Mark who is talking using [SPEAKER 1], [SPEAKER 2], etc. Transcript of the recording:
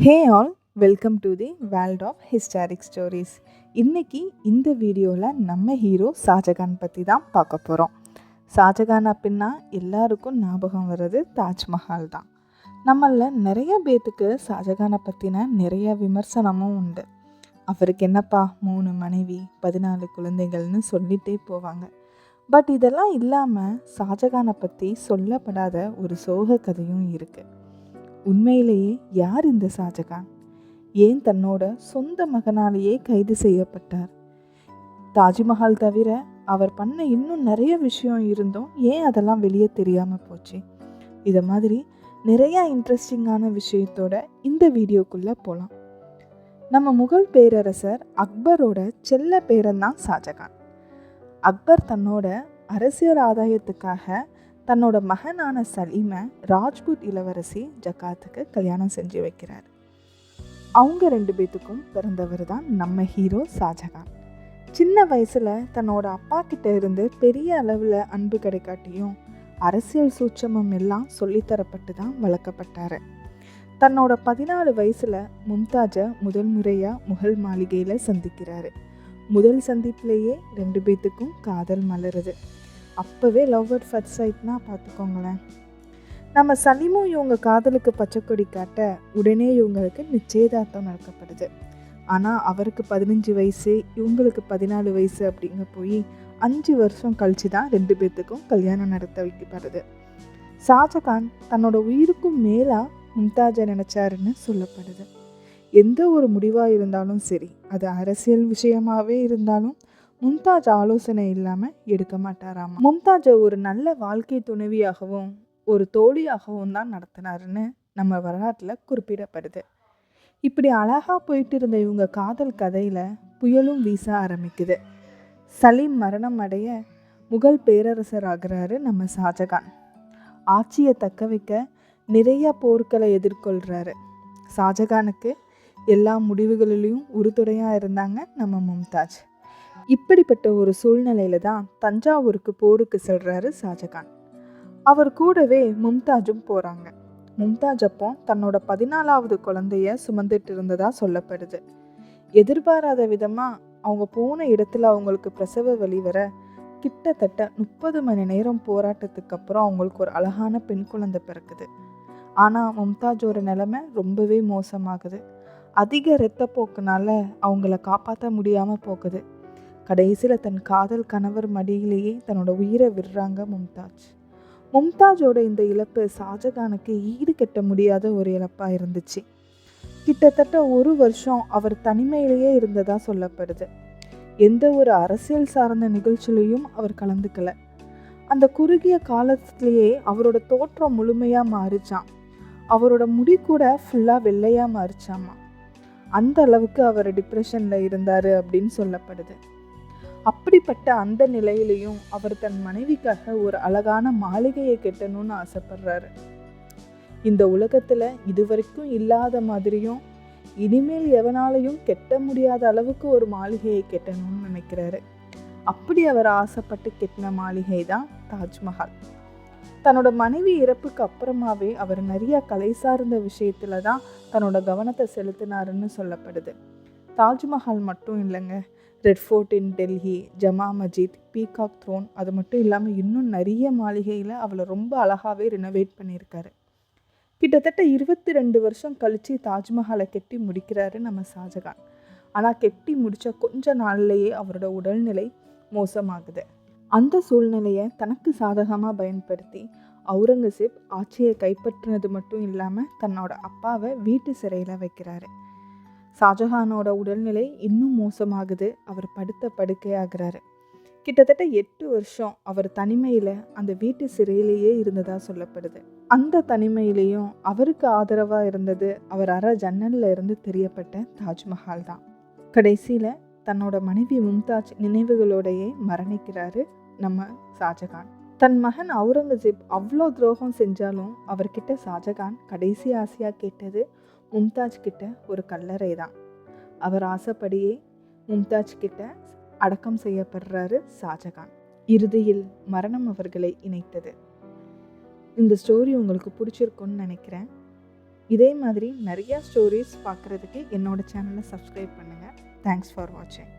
[SPEAKER 1] Hey all, welcome to the world of historic stories. இன்றைக்கி இந்த வீடியோவில் நம்ம ஹீரோ ஷாஜகான் பற்றி தான் பார்க்க போகிறோம். ஷாஜகான் அப்படின்னா எல்லாருக்கும் ஞாபகம் வர்றது தாஜ்மஹால் தான். நம்மள நிறைய பேர்த்துக்கு ஷாஜகானை பற்றின நிறைய விமர்சனமும் உண்டு. அவருக்கு என்னப்பா 3 மனைவி 14 குழந்தைகள்னு சொல்லிகிட்டே போவாங்க. பட் இதெல்லாம் இல்லாமல் ஷாஜகானை பற்றி சொல்லப்படாத ஒரு சோக கதையும் இருக்குது. உண்மையிலேயே யார் இந்த ஷாஜகான்? ஏன் தன்னோட சொந்த மகனாலேயே கைது செய்யப்பட்டார்? தாஜ்மஹால் தவிர அவர் பண்ண இன்னும் நிறைய விஷயம் இருந்தும் ஏன் அதெல்லாம் வெளியே தெரியாமல் போச்சு? இதை மாதிரி நிறையா இன்ட்ரெஸ்டிங்கான விஷயத்தோட இந்த வீடியோக்குள்ளே போகலாம். நம்ம முகல் பேரரசர் அக்பரோட செல்ல பேரன் தான் ஷாஜகான். அக்பர் தன்னோட அரசியல் ஆதாயத்துக்காக தன்னோட மகனான சலீமை ராஜ்புத் இளவரசி ஜகாத்துக்கு கல்யாணம் செஞ்சு வைக்கிறார். அவங்க 2 பேத்துக்கும் பிறந்தவர் தான் நம்ம ஹீரோ ஷாஜகான். சின்ன வயசில் தன்னோட அப்பா கிட்ட இருந்து பெரிய அளவில் அன்பு கிடைக்காட்டியும் அரசியல் சூட்சமம் எல்லாம் சொல்லித்தரப்பட்டு தான் வளர்க்கப்பட்டார். தன்னோட 14 வயசில் மும்தாஜை முதல் முறையாக முகல் மாளிகையில் சந்திக்கிறாரு. முதல் சந்திப்பிலேயே 2 பேத்துக்கும் காதல் மலருது. அப்போவே லவ் அட் ஃபர்ஸ்ட் சைட்னா பார்த்துக்கோங்களேன். நம்ம சலீமும் இவங்க காதலுக்கு பச்சைக்கொடி காட்ட உடனே இவங்களுக்கு நிச்சயதார்த்தம் நடக்கப்படுது. ஆனால் அவருக்கு 15 வயசு, இவங்களுக்கு 14 வயசு அப்படிங்க போய் 5 வருஷம் கழிச்சு தான் 2 பேர்த்துக்கும் கல்யாணம் நடத்த வைக்கப்படுது. ஷாஜகான் தன்னோட உயிருக்கும் மேலாக மும்தாஜை நினச்சாருன்னு சொல்லப்படுது. எந்த ஒரு முடிவாக இருந்தாலும் சரி, அது அரசியல் விஷயமாகவே இருந்தாலும் மும்தாஜ் ஆலோசனை இல்லாமல் எடுக்க மாட்டாராம். மும்தாஜை ஒரு நல்ல வாழ்க்கை துணைவியாகவும் ஒரு தோழியாகவும் தான் நடத்தினாருன்னு நம்ம வரலாற்றில் குறிப்பிடப்படுது. இப்படி அழகாக போயிட்டு இருந்த இவங்க காதல் கதையில் புயலும் வீச ஆரம்பிக்குது. சலீம் மரணம் அடைய முகல் பேரரசர் ஆகிறாரு நம்ம ஷாஜகான். ஆட்சியை தக்க வைக்க நிறைய போர்க்களை எதிர்கொள்கிறாரு. ஷாஜகானுக்கு எல்லா முடிவுகளிலையும் உறுதுணையாக இருந்தாங்க நம்ம மும்தாஜ். இப்படிப்பட்ட ஒரு சூழ்நிலையில தான் தஞ்சாவூருக்கு போருக்கு செல்றாரு ஷாஜகான். அவர் கூடவே மும்தாஜும் போறாங்க. மும்தாஜ் அப்போ தன்னோட 14வது குழந்தைய சுமந்துட்டு இருந்ததா சொல்லப்படுது. எதிர்பாராத விதமா அவங்க போன இடத்துல அவங்களுக்கு பிரசவ வலி வர கிட்டத்தட்ட 30 மணி நேரம் போராட்டத்துக்கு அப்புறம் அவங்களுக்கு ஒரு அழகான பெண் குழந்தை பிறக்குது. ஆனால் மும்தாஜோட நிலைமை ரொம்பவே மோசமாகுது. அதிக இரத்தப்போக்குனால அவங்கள காப்பாற்ற முடியாமல் போகுது. கடைசியில் தன் காதல் கணவர் மடியிலேயே தன்னோட உயிரை விடுறாங்க மும்தாஜ். மும்தாஜோட இந்த இழப்பு ஷாஜகானுக்கு ஈடு கட்ட முடியாத ஒரு இழப்பாக இருந்துச்சு. கிட்டத்தட்ட 1 வருஷம் அவர் தனிமையிலேயே இருந்ததா சொல்லப்படுது. எந்த ஒரு அரசியல் சார்ந்த நிகழ்ச்சியிலையும் அவர் கலந்துக்கல. அந்த குறுகிய காலத்திலேயே அவரோட தோற்றம் முழுமையாக மாறிச்சான். அவரோட முடி கூட ஃபுல்லாக வெள்ளையாக மாறிச்சாமா. அந்த அளவுக்கு அவர் டிப்ரெஷனில் இருந்தார் அப்படின்னு சொல்லப்படுது. அப்படிப்பட்ட அந்த நிலையிலையும் அவர் தன் மனைவிக்காக ஒரு அழகான மாளிகையை கட்டணும்னு ஆசைப்படுறாரு. இந்த உலகத்தில் இதுவரைக்கும் இல்லாத மாதிரியும் இனிமேல் எவனாலையும் கெட்ட முடியாத அளவுக்கு ஒரு மாளிகையை கட்டணும்னு நினைக்கிறாரு. அப்படி அவர் ஆசைப்பட்டு கெட்டின மாளிகை தான் தாஜ்மஹால். தன்னோட மனைவி இறப்புக்கு அப்புறமாவே அவர் நிறைய கலை சார்ந்த விஷயத்துல தான் தன்னோட கவனத்தை செலுத்தினாருன்னு சொல்லப்படுது. தாஜ்மஹால் மட்டும் இல்லைங்க, ரெட் ஃபோர்ட் இன் டெல்லி, ஜமா மஸ்ஜித், பீகாக் த்ரோன், அது மட்டும் இல்லாமல் இன்னும் நிறைய மாளிகையில் அவளை ரொம்ப அழகாகவே ரினோவேட் பண்ணியிருக்காரு. கிட்டத்தட்ட 22 வருஷம் கழித்து தாஜ்மஹாலை கெட்டி முடிக்கிறாரு நம்ம ஷாஜகான். ஆனால் கெட்டி முடித்த கொஞ்ச நாள்லேயே அவரோட உடல்நிலை மோசமாகுது. அந்த சூழ்நிலையை தனக்கு சாதகமாக பயன்படுத்தி அவுரங்கசீப் ஆட்சியை கைப்பற்றினது மட்டும் இல்லாமல் தன்னோட அப்பாவை வீட்டு சிறையில் வைக்கிறாரு. ஷாஜகானோட உடல்நிலை இன்னும் மோசமாகுது. அவர் படுத்த படுக்கையாகிறாரு. கிட்டத்தட்ட 8 வருஷம் அவர் தனிமையில் அந்த வீட்டு சிறையிலேயே இருந்ததா சொல்லப்படுது. அந்த தனிமையிலையும் அவருக்கு ஆதரவாக இருந்தது அவர் அற ஜன்னலில் இருந்து தெரியப்பட்ட தாஜ்மஹால் தான். கடைசியில் தன்னோட மனைவி மும்தாஜ் நினைவுகளோடையே மரணிக்கிறாரு நம்ம ஷாஜகான். தன் மகன் அவுரங்கசீப் அவ்வளோ துரோகம் செஞ்சாலும் அவர்கிட்ட ஷாஜகான் கடைசி ஆசையாக கேட்டது மும்தாஜ் கிட்ட ஒரு கல்லறை தான். அவர் ஆசைப்படியே மும்தாஜ் கிட்ட அடக்கம் செய்யப்படுறாரு ஷாஜகான். இறுதியில் மரணம் அவர்களை இணைத்தது. இந்த ஸ்டோரி உங்களுக்கு பிடிச்சிருக்குன்னு நினைக்கிறேன். இதே மாதிரி நிறையா ஸ்டோரிஸ் பார்க்குறதுக்கு என்னோட சேனலை சப்ஸ்கிரைப் பண்ணுங்கள். தேங்க்ஸ் ஃபார் வாட்சிங்.